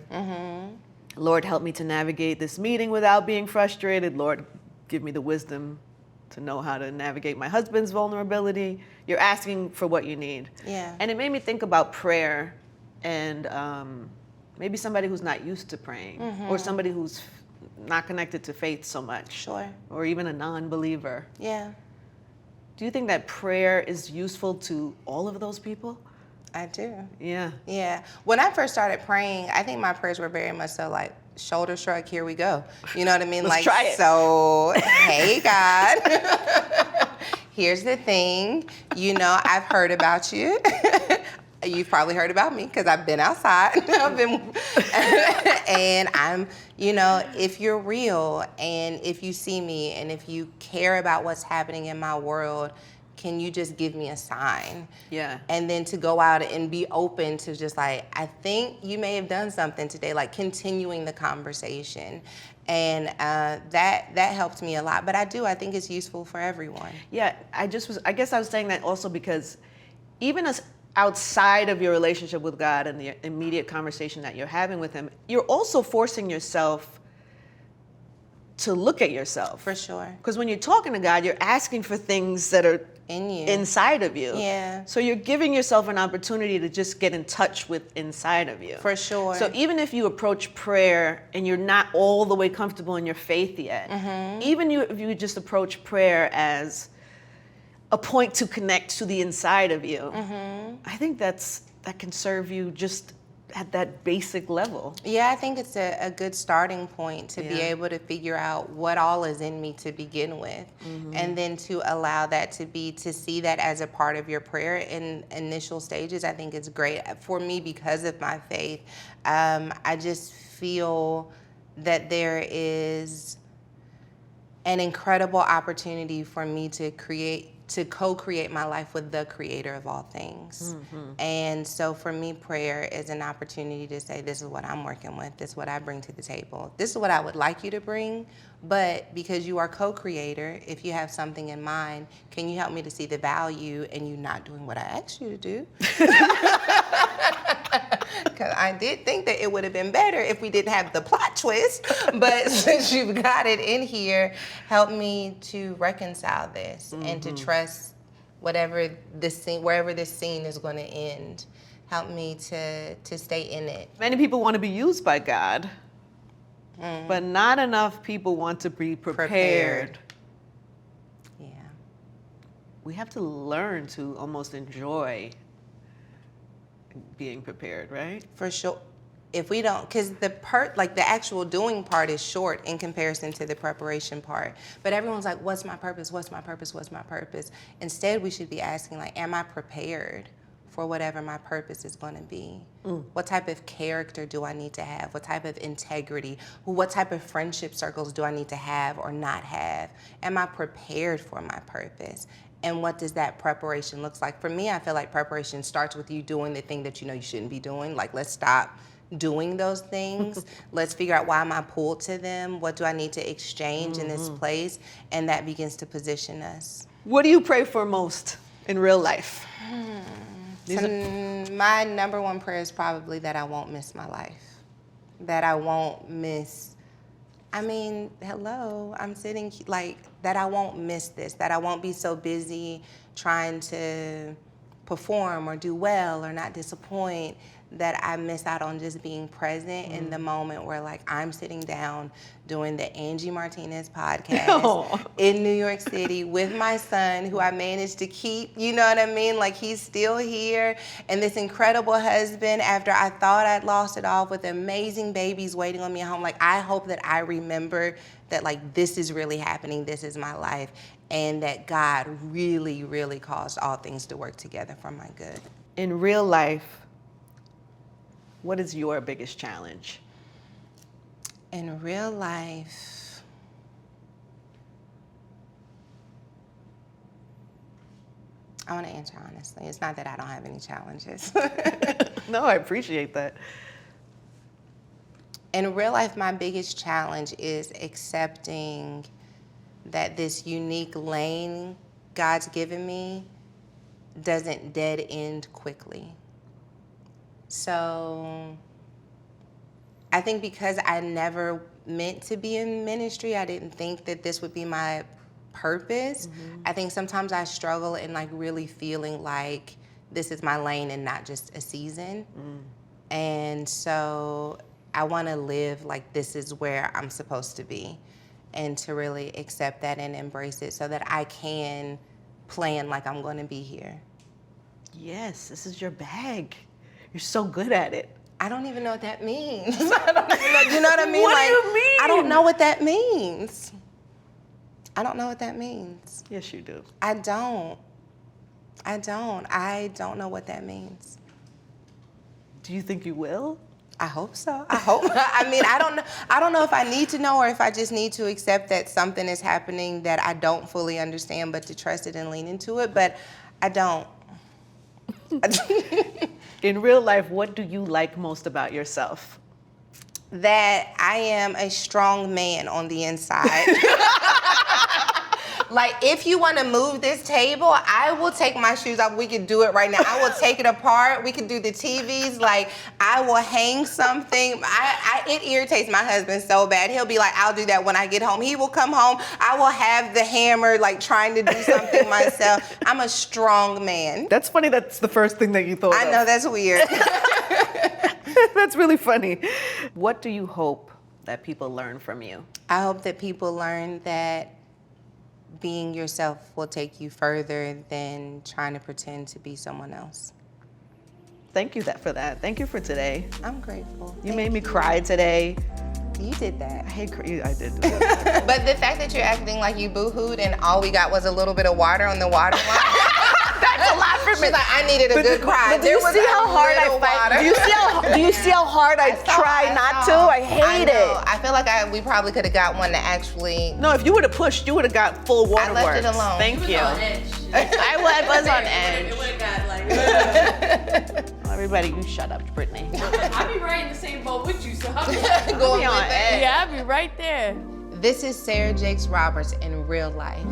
Lord, help me to navigate this meeting without being frustrated. Lord, give me the wisdom to know how to navigate my husband's vulnerability. You're asking for what you need. Yeah. And it made me think about prayer and maybe somebody who's not used to praying, or somebody who's not connected to faith so much. Sure. Or even a non-believer. Yeah. Do you think that prayer is useful to all of those people? I do. Yeah. Yeah. When I first started praying, I think my prayers were very much so like, shoulder shrug, here we go. You know what I mean? Let's try it. So, hey, God, here's the thing. I've heard about you. You've probably heard about me because I've been outside. And I'm, if you're real and if you see me and if you care about what's happening in my world, can you just give me a sign? Yeah. And then to go out and be open to just like, I think you may have done something today, like continuing the conversation. And that helped me a lot. But I think it's useful for everyone. Yeah, I guess I was saying that also because even as outside of your relationship with God and the immediate conversation that you're having with him, you're also forcing yourself to look at yourself. For sure. Because when you're talking to God, you're asking for things that are in you, inside of you. Yeah. So you're giving yourself an opportunity to just get in touch with inside of you. For sure. So even if you approach prayer and you're not all the way comfortable in your faith yet, even if you just approach prayer as a point to connect to the inside of you, I think that can serve you just at that basic level. Yeah, I think it's a good starting point to be able to figure out what all is in me to begin with. And then to allow that to see that as a part of your prayer in initial stages, I think is great. For me, because of my faith, I just feel that there is an incredible opportunity for me to co-create my life with the creator of all things. And so for me, prayer is an opportunity to say, this is what I'm working with. This is what I bring to the table. This is what I would like you to bring. But because you are co-creator, if you have something in mind, can you help me to see the value in you not doing what I asked you to do? Because I did think that it would have been better if we didn't have the plot twist. But since you've got it in here, help me to reconcile this and to trust wherever this scene is going to end. Help me to stay in it. Many people want to be used by God, but not enough people want to be prepared. Yeah. We have to learn to almost enjoy being prepared, right? For sure. If we don't, because the actual doing part is short in comparison to the preparation part. But everyone's like, what's my purpose? What's my purpose? What's my purpose? Instead, we should be asking, like, am I prepared for whatever my purpose is going to be? What type of character do I need to have? What type of integrity? What type of friendship circles do I need to have or not have? Am I prepared for my purpose? And what does that preparation look like? For me, I feel like preparation starts with you doing the thing that you know you shouldn't be doing. Like, let's stop doing those things. Let's figure out why am I pulled to them? What do I need to exchange in this place? And that begins to position us. What do you pray for most in real life? My number one prayer is probably that I won't miss my life. That I won't miss, hello, I'm sitting, like, that I won't miss this. That I won't be so busy trying to perform or do well or not disappoint that I miss out on just being present in the moment where, like, I'm sitting down doing the Angie Martinez podcast in New York City with my son, who I managed to keep, you know what I mean? Like, he's still here, and this incredible husband after I thought I'd lost it all, with amazing babies waiting on me at home. Like, I hope that I remember that, like, this is really happening, this is my life, and that God really, really caused all things to work together for my good. In real life, what is your biggest challenge? In real life, I want to answer honestly. It's not that I don't have any challenges. No, I appreciate that. In real life, my biggest challenge is accepting that this unique lane God's given me doesn't dead end quickly. So I think because I never meant to be in ministry, I didn't think that this would be my purpose. I think sometimes I struggle in, like, really feeling like this is my lane and not just a season. And so I want to live like this is where I'm supposed to be, and to really accept that and embrace it so that I can plan like I'm going to be here. Yes, this is your bag. You're so good at it. I don't even know what that means. I don't even know, you know what I mean? What like, do you mean? I don't know what that means. I don't know what that means. Yes, you do. I don't know what that means. Do you think you will? I hope so. I hope. I mean, I don't know if I need to know or if I just need to accept that something is happening that I don't fully understand, but to trust it and lean into it. But I don't. In real life, what do you like most about yourself? That I am a strong man on the inside. Like, if you want to move this table, I will take my shoes off. We could do it right now. I will take it apart. We could do the TVs. Like, I will hang something. It irritates my husband so bad. He'll be like, I'll do that when I get home. He will come home. I will have the hammer, like, trying to do something myself. I'm a strong man. That's funny. That's the first thing that you thought I of. know, that's weird. That's really funny. What do you hope that people learn from you? I hope that people learn that being yourself will take you further than trying to pretend to be someone else. Thank you for that. Thank you for today. I'm grateful. You made me cry today. You did that. I hate I did. Do that. But the fact that you're acting like you boo-hooed and all we got was a little bit of water on the water line. That's a lot for me. She's like, I needed a good cry. But do you see how hard I fight? Do you see how hard I try not to? I hate it. I feel like we probably could have got one that actually. No, if you would have pushed, you would have got full water. I left it alone. Thank you. I was on edge. It would have got like. Well, everybody, you shut up, Brittany. I be right in the same boat with you, so I'll be Going on with it. yeah, I be right there. This is Sarah Jakes Roberts in real life.